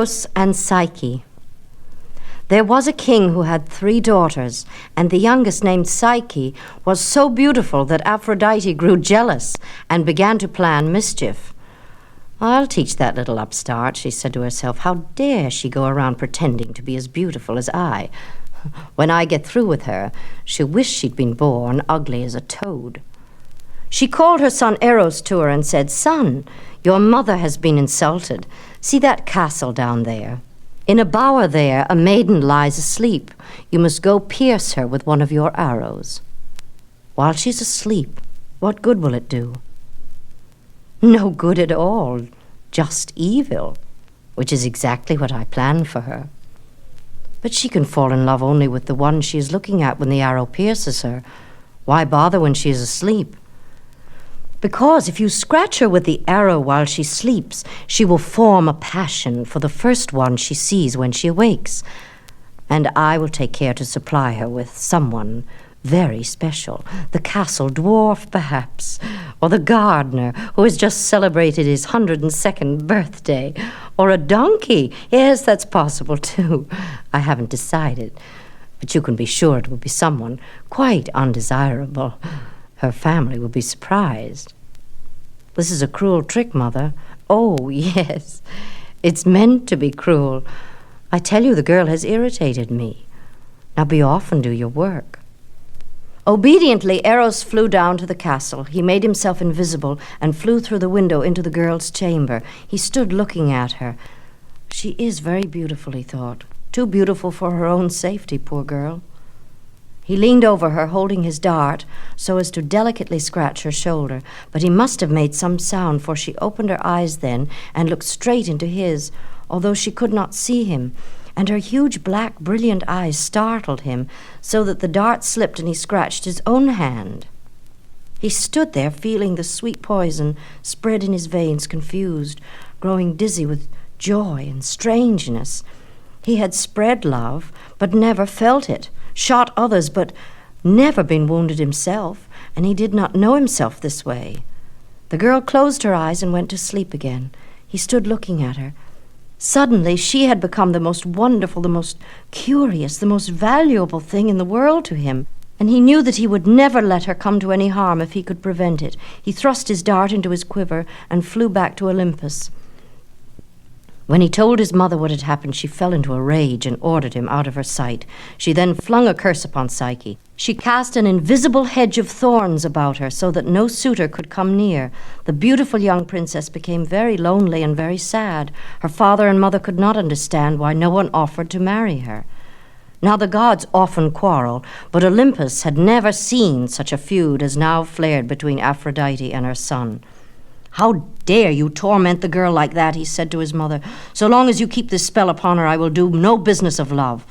Eros and Psyche. There was a king who had 3 daughters, and the youngest, named Psyche, was so beautiful that Aphrodite grew jealous and began to plan mischief. "I'll teach that little upstart," she said to herself. "How dare she go around pretending to be as beautiful as I? When I get through with her, she'll wish she'd been born ugly as a toad." She called her son Eros to her and said, "Son, your mother has been insulted. See that castle down there? In a bower there, a maiden lies asleep. You must go pierce her with one of your arrows. While she's asleep, what good will it do?" "No good at all, just evil, which is exactly what I planned for her. But she can fall in love only with the one she is looking at when the arrow pierces her. Why bother when she is asleep? Because if you scratch her with the arrow while she sleeps, she will form a passion for the first one she sees when she awakes. And I will take care to supply her with someone very special, the castle dwarf, perhaps, or the gardener who has just celebrated his 102nd birthday, or a donkey. Yes, that's possible, too. I haven't decided, but you can be sure it will be someone quite undesirable. Her family will be surprised." "This is a cruel trick, Mother." "Oh, yes, it's meant to be cruel. I tell you, the girl has irritated me. Now be off and do your work." Obediently, Eros flew down to the castle. He made himself invisible and flew through the window into the girl's chamber. He stood looking at her. She is very beautiful, he thought. Too beautiful for her own safety, poor girl. He leaned over her, holding his dart, so as to delicately scratch her shoulder, but he must have made some sound, for she opened her eyes then and looked straight into his, although she could not see him, and her huge black brilliant eyes startled him, so that the dart slipped and he scratched his own hand. He stood there, feeling the sweet poison spread in his veins, confused, growing dizzy with joy and strangeness. He had spread love, but never felt it, shot others, but never been wounded himself, and he did not know himself this way. The girl closed her eyes and went to sleep again. He stood looking at her. Suddenly she had become the most wonderful, the most curious, the most valuable thing in the world to him, and he knew that he would never let her come to any harm if he could prevent it. He thrust his dart into his quiver and flew back to Olympus. When he told his mother what had happened, she fell into a rage and ordered him out of her sight. She then flung a curse upon Psyche. She cast an invisible hedge of thorns about her so that no suitor could come near. The beautiful young princess became very lonely and very sad. Her father and mother could not understand why no one offered to marry her. Now the gods often quarrel, but Olympus had never seen such a feud as now flared between Aphrodite and her son. "How dare you torment the girl like that?" he said to his mother. "So long as you keep this spell upon her, I will do no business of love.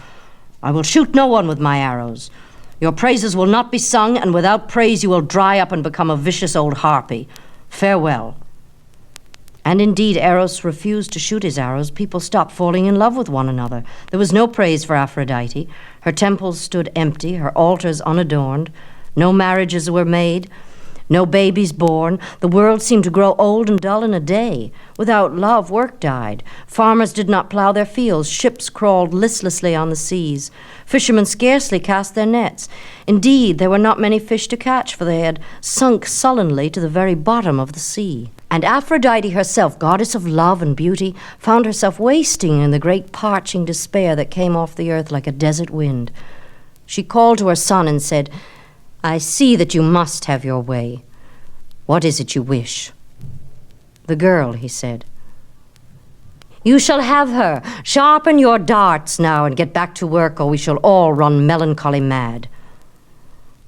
I will shoot no one with my arrows. Your praises will not be sung, and without praise you will dry up and become a vicious old harpy. Farewell." And indeed, Eros refused to shoot his arrows. People stopped falling in love with one another. There was no praise for Aphrodite. Her temples stood empty, her altars unadorned. No marriages were made. No babies born. The world seemed to grow old and dull in a day. Without love, work died. Farmers did not plow their fields. Ships crawled listlessly on the seas. Fishermen scarcely cast their nets. Indeed, there were not many fish to catch, for they had sunk sullenly to the very bottom of the sea. And Aphrodite herself, goddess of love and beauty, found herself wasting in the great parching despair that came off the earth like a desert wind. She called to her son and said, "I see that you must have your way. What is it you wish?" "The girl," he said. "You shall have her. Sharpen your darts now and get back to work, or we shall all run melancholy mad."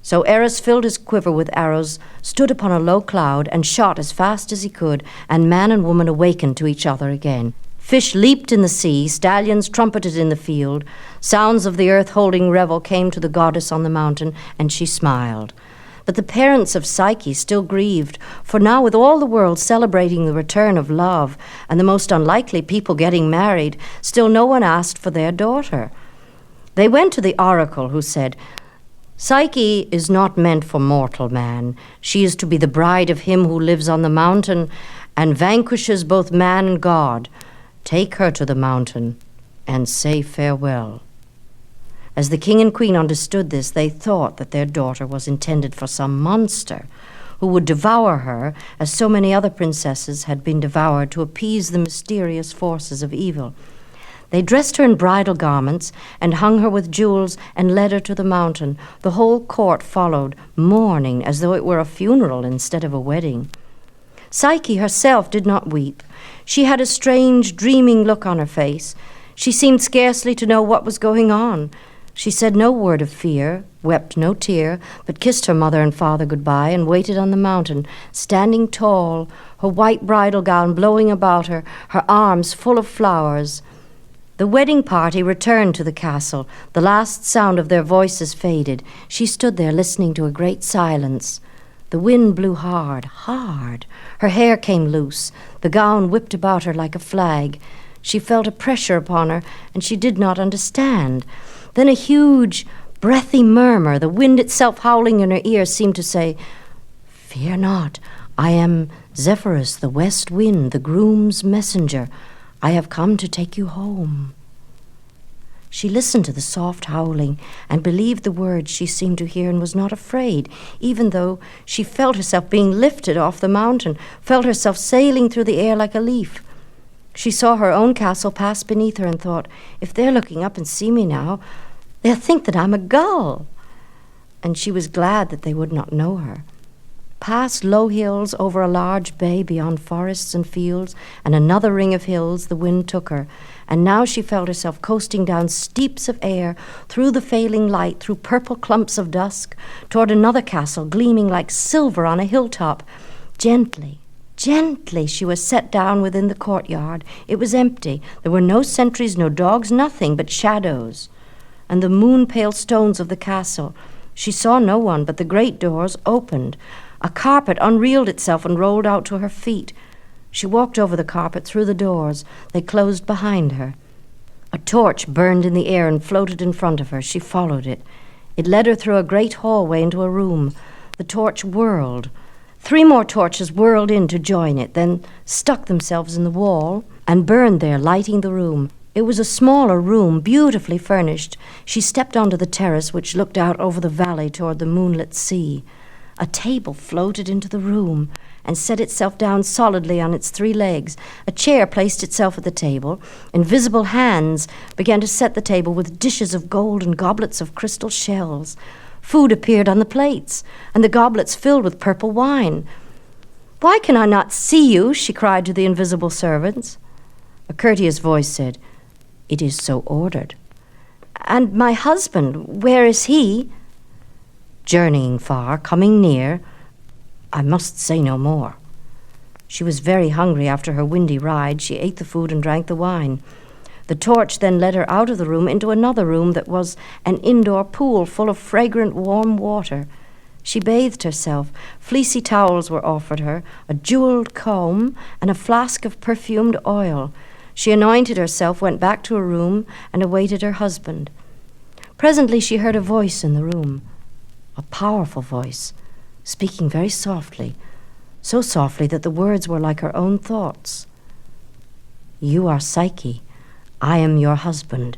So Eros filled his quiver with arrows, stood upon a low cloud, and shot as fast as he could, and man and woman awakened to each other again. Fish leaped in the sea, stallions trumpeted in the field. Sounds of the earth holding revel came to the goddess on the mountain, and she smiled. But the parents of Psyche still grieved, for now with all the world celebrating the return of love, and the most unlikely people getting married, still no one asked for their daughter. They went to the oracle, who said, "Psyche is not meant for mortal man. She is to be the bride of him who lives on the mountain and vanquishes both man and god. Take her to the mountain and say farewell." As the king and queen understood this, they thought that their daughter was intended for some monster who would devour her, as so many other princesses had been devoured to appease the mysterious forces of evil. They dressed her in bridal garments and hung her with jewels and led her to the mountain. The whole court followed, mourning as though it were a funeral instead of a wedding. Psyche herself did not weep. She had a strange, dreaming look on her face. She seemed scarcely to know what was going on. She said no word of fear, wept no tear, but kissed her mother and father goodbye and waited on the mountain, standing tall, her white bridal gown blowing about her, her arms full of flowers. The wedding party returned to the castle. The last sound of their voices faded. She stood there listening to a great silence. The wind blew hard, hard. Her hair came loose. The gown whipped about her like a flag. She felt a pressure upon her, and she did not understand. Then a huge, breathy murmur, the wind itself howling in her ears, seemed to say, "Fear not, I am Zephyrus, the west wind, the groom's messenger. I have come to take you home." She listened to the soft howling and believed the words she seemed to hear and was not afraid, even though she felt herself being lifted off the mountain, felt herself sailing through the air like a leaf. She saw her own castle pass beneath her and thought, if they're looking up and see me now, they'll think that I'm a gull. And she was glad that they would not know her. Past low hills, over a large bay beyond forests and fields, and another ring of hills, the wind took her, and now she felt herself coasting down steeps of air, through the failing light, through purple clumps of dusk, toward another castle gleaming like silver on a hilltop. Gently, gently she was set down within the courtyard. It was empty. There were no sentries, no dogs, nothing but shadows, and the moon-pale stones of the castle. She saw no one, but the great doors opened. A carpet unreeled itself and rolled out to her feet. She walked over the carpet through the doors. They closed behind her. A torch burned in the air and floated in front of her. She followed it. It led her through a great hallway into a room. The torch whirled. 3 more torches whirled in to join it, then stuck themselves in the wall and burned there, lighting the room. It was a smaller room, beautifully furnished. She stepped onto the terrace, which looked out over the valley toward the moonlit sea. A table floated into the room and set itself down solidly on its 3 legs. A chair placed itself at the table. Invisible hands began to set the table with dishes of gold and goblets of crystal shells. Food appeared on the plates, and the goblets filled with purple wine. "Why can I not see you?" she cried to the invisible servants. A courteous voice said, "It is so ordered." "And my husband, where is he?" "Journeying far, coming near. I must say no more." She was very hungry after her windy ride. She ate the food and drank the wine. The torch then led her out of the room into another room that was an indoor pool full of fragrant, warm water. She bathed herself. Fleecy towels were offered her, a jeweled comb, and a flask of perfumed oil. She anointed herself, went back to her room, and awaited her husband. Presently she heard a voice in the room, a powerful voice, speaking very softly, so softly that the words were like her own thoughts. "You are Psyche. I am your husband.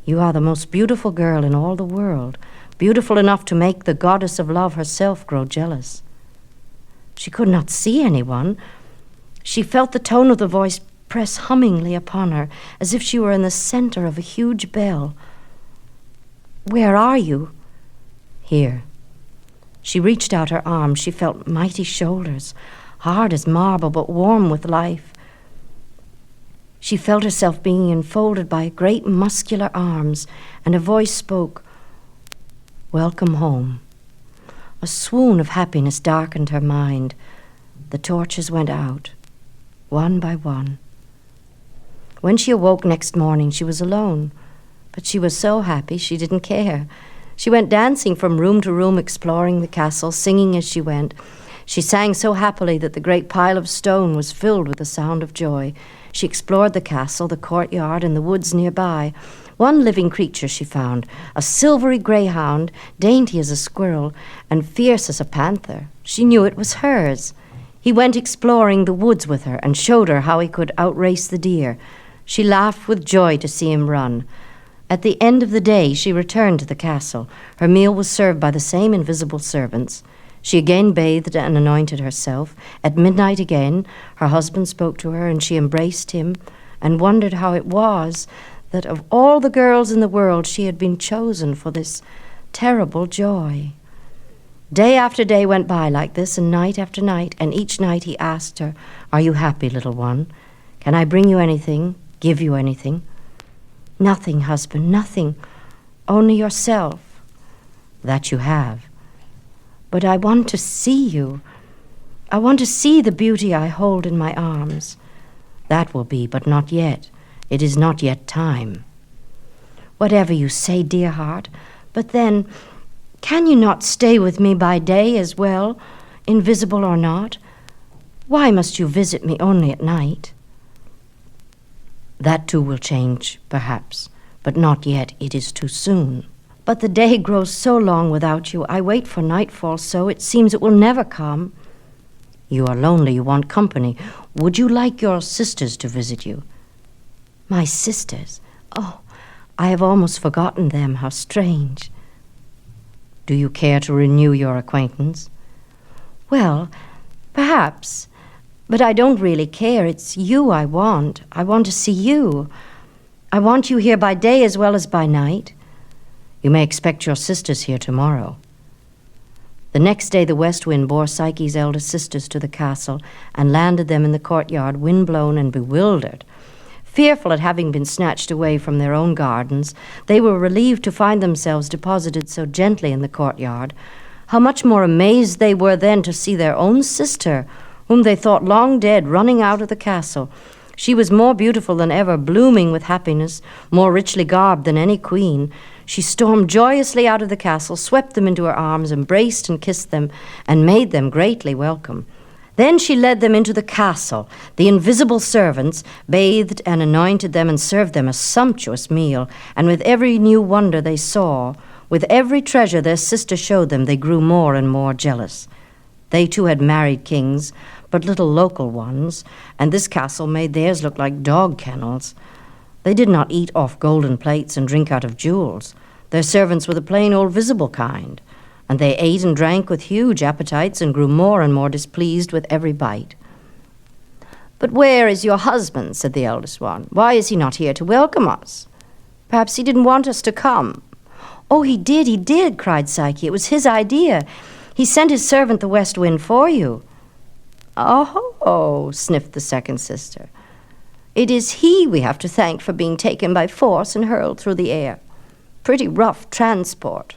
You are the most beautiful girl in all the world, beautiful enough to make the goddess of love herself grow jealous." She could not see anyone. She felt the tone of the voice press hummingly upon her, as if she were in the center of a huge bell. "Where are you?" "Here." She reached out her arms. She felt mighty shoulders, hard as marble but warm with life. She felt herself being enfolded by great muscular arms, and a voice spoke, "Welcome home." A swoon of happiness darkened her mind. The torches went out, one by one. When she awoke next morning, she was alone, but she was so happy she didn't care. She went dancing from room to room, exploring the castle, singing as she went. She sang so happily that the great pile of stone was filled with the sound of joy. She explored the castle, the courtyard, and the woods nearby. One living creature she found, a silvery greyhound, dainty as a squirrel and fierce as a panther. She knew it was hers. He went exploring the woods with her and showed her how he could outrace the deer. She laughed with joy to see him run. At the end of the day, she returned to the castle. Her meal was served by the same invisible servants. She again bathed and anointed herself. At midnight again, her husband spoke to her, and she embraced him and wondered how it was that of all the girls in the world she had been chosen for this terrible joy. Day after day went by like this, and night after night, and each night he asked her, "Are you happy, little one? Can I bring you anything, give you anything?" "Nothing, husband, nothing. Only yourself." "That you have. But I want to see you. I want to see the beauty I hold in my arms." "That will be, but not yet. It is not yet time." "Whatever you say, dear heart. But then, can you not stay with me by day as well, invisible or not? Why must you visit me only at night?" "That too will change, perhaps, but not yet. It is too soon." "But the day grows so long without you. I wait for nightfall so it seems it will never come." "You are lonely. You want company. Would you like your sisters to visit you?" "My sisters? Oh, I have almost forgotten them. How strange." "Do you care to renew your acquaintance?" "Well, perhaps. But I don't really care. It's you I want. I want to see you. I want you here by day as well as by night." "You may expect your sisters here tomorrow." The next day the west wind bore Psyche's elder sisters to the castle and landed them in the courtyard, wind-blown and bewildered. Fearful at having been snatched away from their own gardens, they were relieved to find themselves deposited so gently in the courtyard. How much more amazed they were then to see their own sister, whom they thought long dead, running out of the castle. She was more beautiful than ever, blooming with happiness, more richly garbed than any queen. She stormed joyously out of the castle, swept them into her arms, embraced and kissed them, and made them greatly welcome. Then she led them into the castle. The invisible servants bathed and anointed them and served them a sumptuous meal, and with every new wonder they saw, with every treasure their sister showed them, they grew more and more jealous. They too had married kings, but little local ones, and this castle made theirs look like dog kennels. They did not eat off golden plates and drink out of jewels. Their servants were the plain old visible kind, and they ate and drank with huge appetites and grew more and more displeased with every bite. "But where is your husband?" said the eldest one. "Why is he not here to welcome us? Perhaps he didn't want us to come." "Oh, he did," cried Psyche. "It was his idea. He sent his servant the west wind for you." "Oh," sniffed the second sister. "It is he we have to thank for being taken by force and hurled through the air. Pretty rough transport."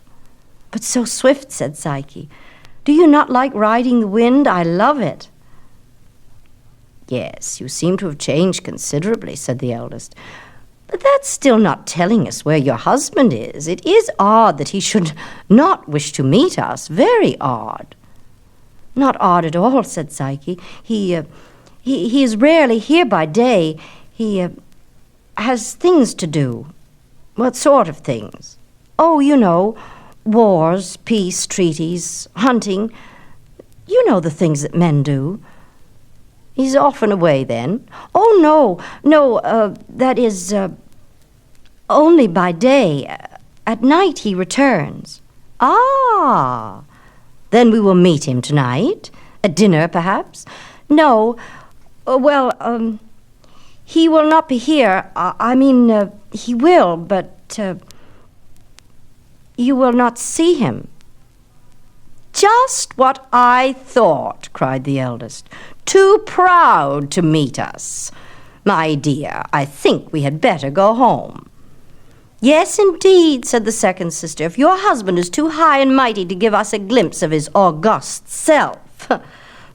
"But so swift," said Psyche. "Do you not like riding the wind? I love it." "Yes, you seem to have changed considerably," said the eldest. "But that's still not telling us where your husband is. It is odd that he should not wish to meet us. Very odd." "Not odd at all," said Psyche. He is rarely here by day. He has things to do." "What sort of things?" "Oh, you know, wars, peace, treaties, hunting. You know the things that men do." "He's often away, then?" "Oh, no, that is, only by day. At night he returns." "Ah, then we will meet him tonight? At dinner, perhaps?" "No, he will not be here. He will, but you will not see him." "Just what I thought," cried the eldest. "Too proud to meet us. My dear, I think we had better go home." "Yes, indeed," said the second sister. "If your husband is too high and mighty to give us a glimpse of his august self,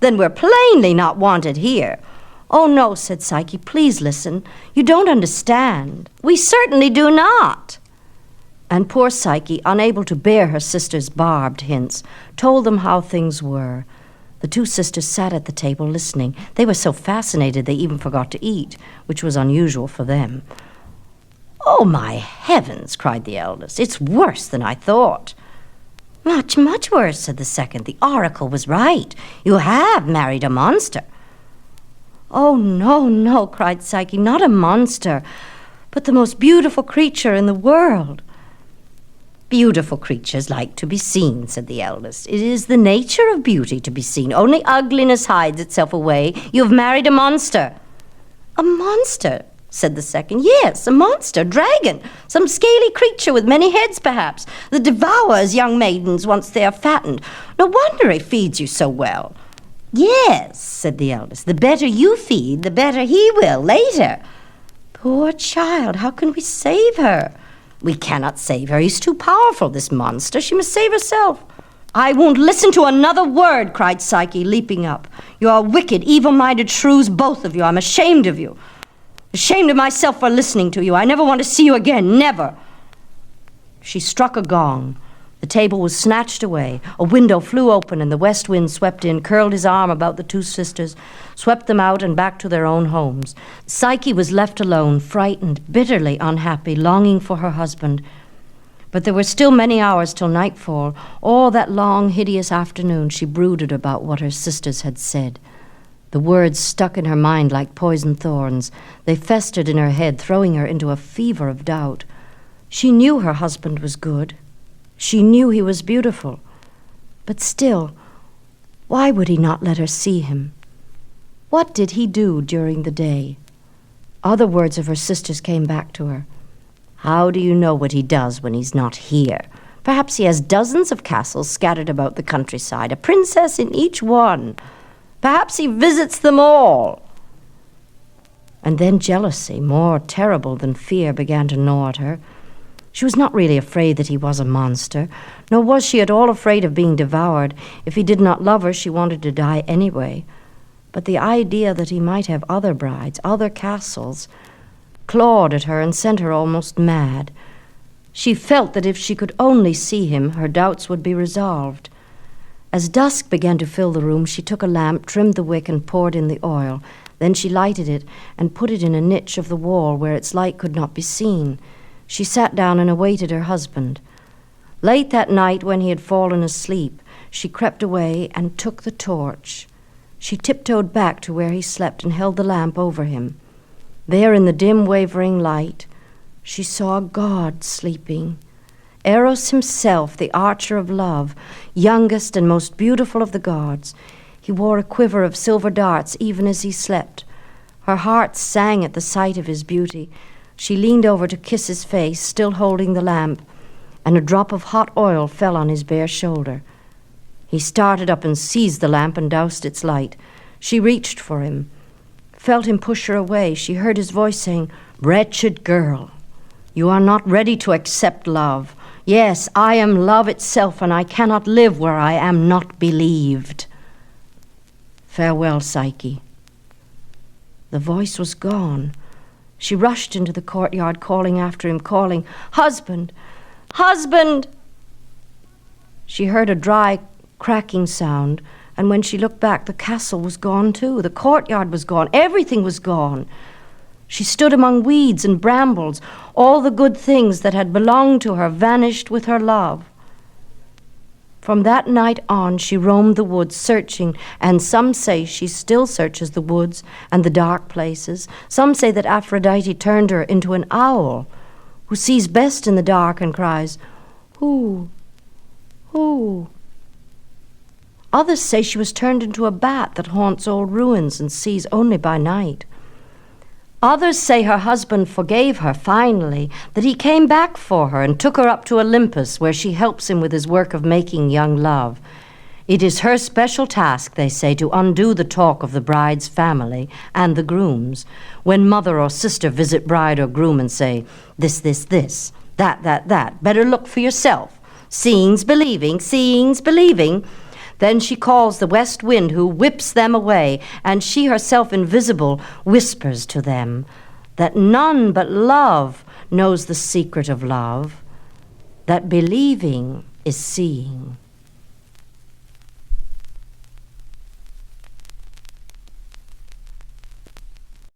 then we're plainly not wanted here." "Oh, no," said Psyche. "Please listen. You don't understand." "We certainly do not." And poor Psyche, unable to bear her sister's barbed hints, told them how things were. The two sisters sat at the table listening. They were so fascinated they even forgot to eat, which was unusual for them. "Oh, my heavens," cried the eldest. "It's worse than I thought." Much, much worse, said the second. The oracle was right. You have married a monster. Oh, no, no, cried Psyche, not a monster, but the most beautiful creature in the world. Beautiful creatures like to be seen, said the eldest. It is the nature of beauty to be seen. Only ugliness hides itself away. You have married a monster. A monster, said the second. Yes, a monster, dragon, some scaly creature with many heads, perhaps, that devours young maidens once they are fattened. No wonder he feeds you so well. Yes, said the eldest. The better you feed, the better he will later. Poor child, how can we save her? We cannot save her. He's too powerful, this monster. She must save herself. I won't listen to another word, cried Psyche, leaping up. You are wicked, evil-minded shrews, both of you. I'm ashamed of you. Ashamed of myself for listening to you. I never want to see you again, never. She struck a gong. The table was snatched away. A window flew open, and the west wind swept in, curled his arm about the two sisters, swept them out and back to their own homes. Psyche was left alone, frightened, bitterly unhappy, longing for her husband. But there were still many hours till nightfall. All that long, hideous afternoon she brooded about what her sisters had said. The words stuck in her mind like poisoned thorns. They festered in her head, throwing her into a fever of doubt. She knew her husband was good. She knew he was beautiful. But still, why would he not let her see him? What did he do during the day? Other words of her sisters came back to her. How do you know what he does when he's not here? Perhaps he has dozens of castles scattered about the countryside, a princess in each one. Perhaps he visits them all. And then jealousy, more terrible than fear, began to gnaw at her. She was not really afraid that he was a monster, nor was she at all afraid of being devoured. If he did not love her, she wanted to die anyway. But the idea that he might have other brides, other castles, clawed at her and sent her almost mad. She felt that if she could only see him, her doubts would be resolved. As dusk began to fill the room, she took a lamp, trimmed the wick, and poured in the oil. Then she lighted it and put it in a niche of the wall where its light could not be seen. She sat down and awaited her husband. Late that night, when he had fallen asleep, she crept away and took the torch. She tiptoed back to where he slept and held the lamp over him. There in the dim, wavering light, she saw a god sleeping. Eros himself, the archer of love, youngest and most beautiful of the gods. He wore a quiver of silver darts even as he slept. Her heart sang at the sight of his beauty. She leaned over to kiss his face, still holding the lamp, and a drop of hot oil fell on his bare shoulder. He started up and seized the lamp and doused its light. She reached for him, felt him push her away. She heard his voice saying, "Wretched girl, you are not ready to accept love. Yes, I am love itself, and I cannot live where I am not believed. Farewell, Psyche." The voice was gone. She rushed into the courtyard, calling after him, calling, "Husband! Husband!" She heard a dry, cracking sound, and when she looked back, the castle was gone too. The courtyard was gone. Everything was gone. She stood among weeds and brambles. All the good things that had belonged to her vanished with her love. From that night on, she roamed the woods searching, and some say she still searches the woods and the dark places. Some say that Aphrodite turned her into an owl who sees best in the dark and cries, "Who? Who?" Others say she was turned into a bat that haunts old ruins and sees only by night. Others say her husband forgave her finally, that he came back for her and took her up to Olympus, where she helps him with his work of making young love. It is her special task, they say, to undo the talk of the bride's family and the groom's. When mother or sister visit bride or groom and say, "This, that, better look for yourself. Seeing's believing, seeing's believing." Then she calls the west wind, who whips them away, and she herself invisible whispers to them that none but love knows the secret of love, that believing is seeing.